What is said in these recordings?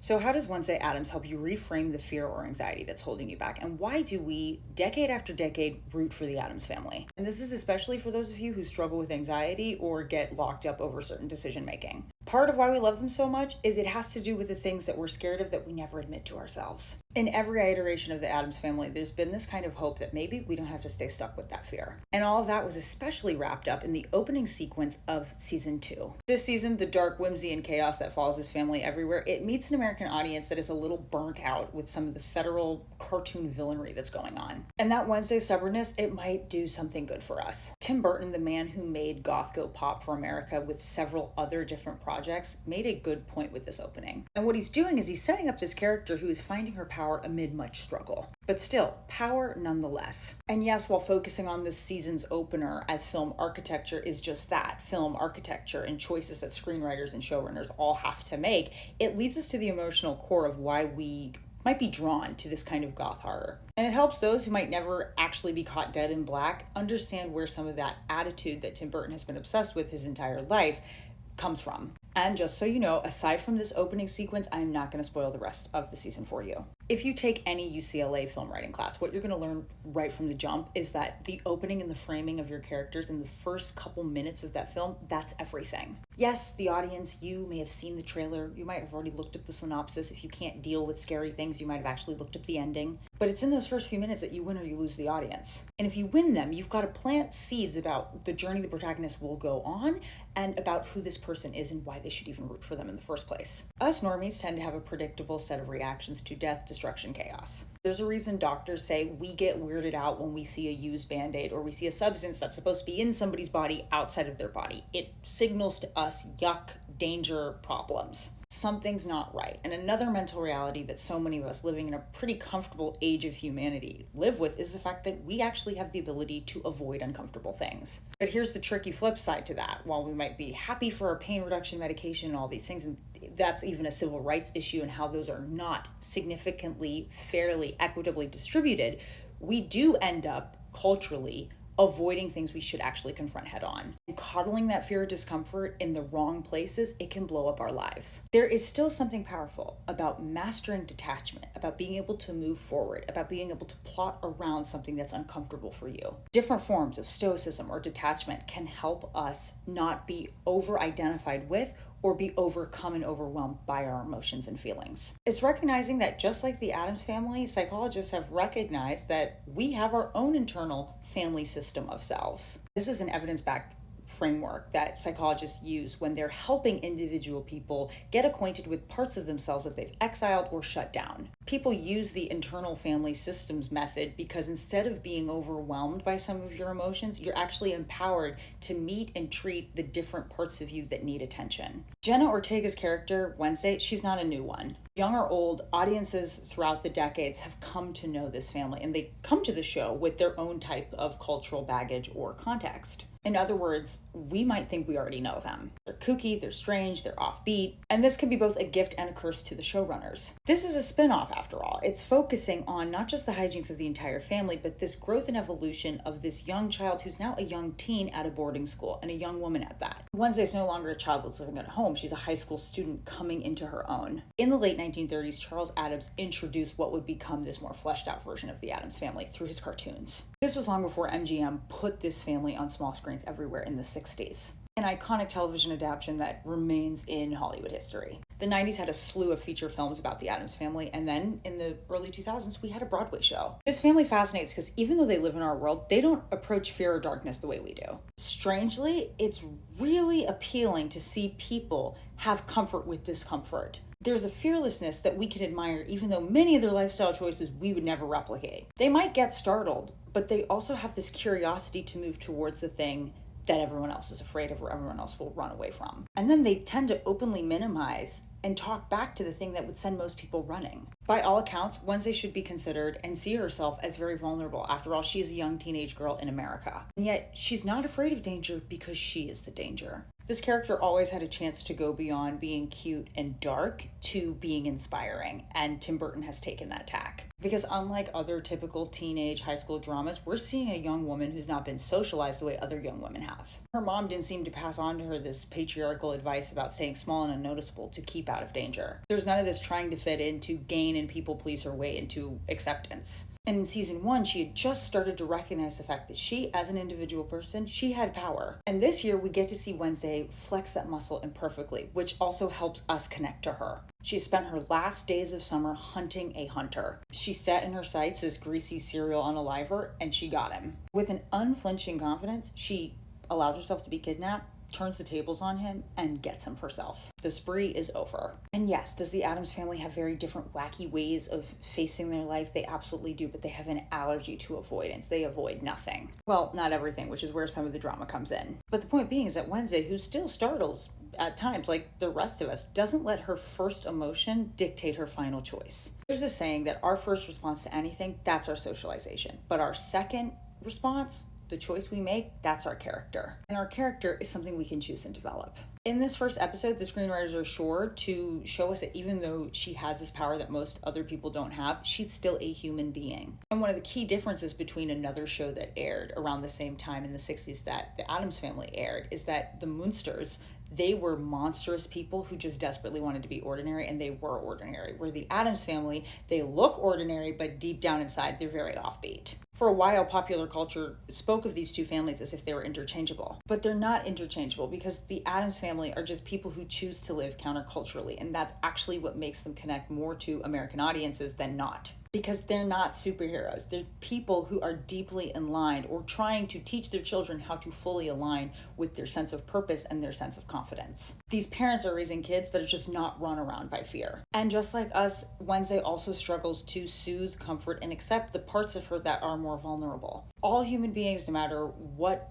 So how does Wednesday Addams help you reframe the fear or anxiety that's holding you back? And why do we, decade after decade, root for the Addams family? And this is especially for those of you who struggle with anxiety or get locked up over certain decision making. Part of why we love them so much is it has to do with the things that we're scared of that we never admit to ourselves. In every iteration of the Addams family, there's been this kind of hope that maybe we don't have to stay stuck with that fear. And all of that was especially wrapped up in the opening sequence of season 2. This season, the dark whimsy and chaos that follows this family everywhere, it meets an American audience that is a little burnt out with some of the federal cartoon villainy that's going on. And that Wednesday stubbornness, it might do something good for us. Tim Burton, the man who made Goth go pop for America with several other different projects, made a good point with this opening. And what he's doing is he's setting up this character who is finding her power amid much struggle. But still, power nonetheless. And yes, while focusing on this season's opener as film architecture is just that, film architecture and choices that screenwriters and showrunners all have to make, it leads us to the emotional core of why we might be drawn to this kind of goth horror. And it helps those who might never actually be caught dead in black understand where some of that attitude that Tim Burton has been obsessed with his entire life comes from. And just so you know, aside from this opening sequence, I'm not going to spoil the rest of the season for you. If you take any UCLA film writing class, what you're going to learn right from the jump is that the opening and the framing of your characters in the first couple minutes of that film, that's everything. Yes, the audience, you may have seen the trailer, you might have already looked up the synopsis. If you can't deal with scary things, you might have actually looked up the ending. But it's in those first few minutes that you win or you lose the audience. And if you win them, you've got to plant seeds about the journey the protagonist will go on and about who this person is and why they should even root for them in the first place. Us normies tend to have a predictable set of reactions to death, destruction, chaos. There's a reason doctors say we get weirded out when we see a used Band-Aid or we see a substance that's supposed to be in somebody's body outside of their body. It signals to us yuck, danger, problems. Something's not right. And another mental reality that so many of us living in a pretty comfortable age of humanity live with is the fact that we actually have the ability to avoid uncomfortable things. But here's the tricky flip side to that. While we might be happy for our pain reduction medication and all these things, and that's even a civil rights issue and how those are not significantly, fairly, equitably distributed, we do end up culturally avoiding things we should actually confront head on. And coddling that fear or discomfort in the wrong places, it can blow up our lives. There is still something powerful about mastering detachment, about being able to move forward, about being able to plot around something that's uncomfortable for you. Different forms of stoicism or detachment can help us not be over-identified with or be overcome and overwhelmed by our emotions and feelings. It's recognizing that just like the Addams family, psychologists have recognized that we have our own internal family system of selves. This is an evidence-backed framework that psychologists use when they're helping individual people get acquainted with parts of themselves that they've exiled or shut down. People use the internal family systems method because instead of being overwhelmed by some of your emotions, you're actually empowered to meet and treat the different parts of you that need attention. Jenna Ortega's character, Wednesday, she's not a new one. Young or old, audiences throughout the decades have come to know this family, and they come to the show with their own type of cultural baggage or context. In other words, we might think we already know them. They're kooky, they're strange, they're offbeat, and this can be both a gift and a curse to the showrunners. This is a spin-off, after all. It's focusing on not just the hijinks of the entire family, but this growth and evolution of this young child who's now a young teen at a boarding school, and a young woman at that. Wednesday's no longer a child that's living at home. She's a high school student coming into her own. In the late 1930s, Charles Addams introduced what would become this more fleshed out version of the Addams family through his cartoons. This was long before MGM put this family on small screens everywhere in the 60s. An iconic television adaptation that remains in Hollywood history. The 90s had a slew of feature films about the Addams family, and then in the early 2000s, we had a Broadway show. This family fascinates because even though they live in our world, they don't approach fear or darkness the way we do. Strangely, it's really appealing to see people have comfort with discomfort. There's a fearlessness that we can admire, even though many of their lifestyle choices we would never replicate. They might get startled, but they also have this curiosity to move towards the thing that everyone else is afraid of or everyone else will run away from. And then they tend to openly minimize and talk back to the thing that would send most people running. By all accounts, Wednesday should be considered and see herself as very vulnerable. After all, she is a young teenage girl in America. And yet, she's not afraid of danger because she is the danger. This character always had a chance to go beyond being cute and dark to being inspiring, and Tim Burton has taken that tack. Because unlike other typical teenage high school dramas, we're seeing a young woman who's not been socialized the way other young women have. Her mom didn't seem to pass on to her this patriarchal advice about staying small and unnoticeable to keep out of danger. There's none of this trying to fit in to gain and people please her way into acceptance. And in season 1, she had just started to recognize the fact that she, as an individual person, she had power. And this year, we get to see Wednesday flex that muscle imperfectly, which also helps us connect to her. She spent her last days of summer hunting a hunter. She set in her sights this greasy serial unaliver, and she got him. With an unflinching confidence, she allows herself to be kidnapped, turns the tables on him, and gets him for herself. The spree is over. And yes, does the Addams family have very different wacky ways of facing their life? They absolutely do, but they have an allergy to avoidance. They avoid nothing. Well, not everything, which is where some of the drama comes in. But the point being is that Wednesday, who still startles at times like the rest of us, doesn't let her first emotion dictate her final choice. There's a saying that our first response to anything, that's our socialization. But our second response, the choice we make, that's our character. And our character is something we can choose and develop. In this first episode, the screenwriters are sure to show us that even though she has this power that most other people don't have, she's still a human being. And one of the key differences between another show that aired around the same time in the 60s that the Addams family aired is that the Munsters, they were monstrous people who just desperately wanted to be ordinary, and they were ordinary. Where the Addams family, they look ordinary, but deep down inside, they're very offbeat. For a while, popular culture spoke of these two families as if they were interchangeable. But they're not interchangeable because the Addams family are just people who choose to live counterculturally, and that's actually what makes them connect more to American audiences than not. Because they're not superheroes. They're people who are deeply aligned or trying to teach their children how to fully align with their sense of purpose and their sense of confidence. These parents are raising kids that are just not run around by fear. And just like us, Wednesday also struggles to soothe, comfort, and accept the parts of her that are more vulnerable. All human beings, no matter what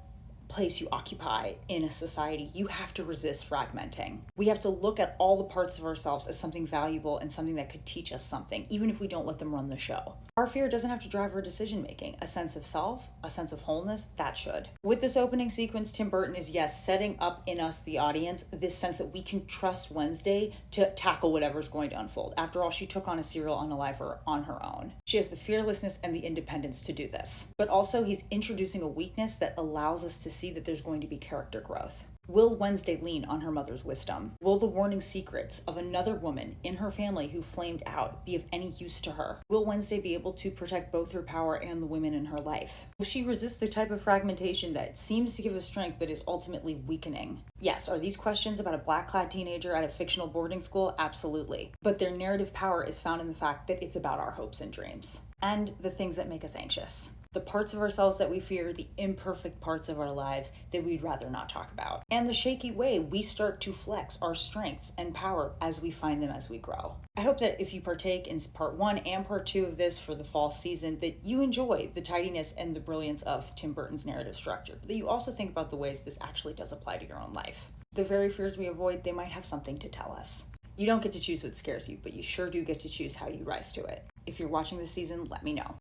place you occupy in a society, you have to resist fragmenting. We have to look at all the parts of ourselves as something valuable and something that could teach us something, even if we don't let them run the show. Our fear doesn't have to drive our decision making. A sense of self, a sense of wholeness, that should. With this opening sequence, Tim Burton is, yes, setting up in us, the audience, this sense that we can trust Wednesday to tackle whatever's going to unfold. After all, she took on a serial unaliver on her own. She has the fearlessness and the independence to do this. But also, he's introducing a weakness that allows us to see that there's going to be character growth. Will Wednesday lean on her mother's wisdom? Will the warning secrets of another woman in her family who flamed out be of any use to her? Will Wednesday be able to protect both her power and the women in her life? Will she resist the type of fragmentation that seems to give us strength but is ultimately weakening? Yes, are these questions about a black-clad teenager at a fictional boarding school? Absolutely. But their narrative power is found in the fact that it's about our hopes and dreams and the things that make us anxious. The parts of ourselves that we fear, the imperfect parts of our lives that we'd rather not talk about. And the shaky way we start to flex our strengths and power as we find them as we grow. I hope that if you partake in part 1 and part 2 of this for the fall season, that you enjoy the tidiness and the brilliance of Tim Burton's narrative structure, but that you also think about the ways this actually does apply to your own life. The very fears we avoid, they might have something to tell us. You don't get to choose what scares you, but you sure do get to choose how you rise to it. If you're watching this season, let me know.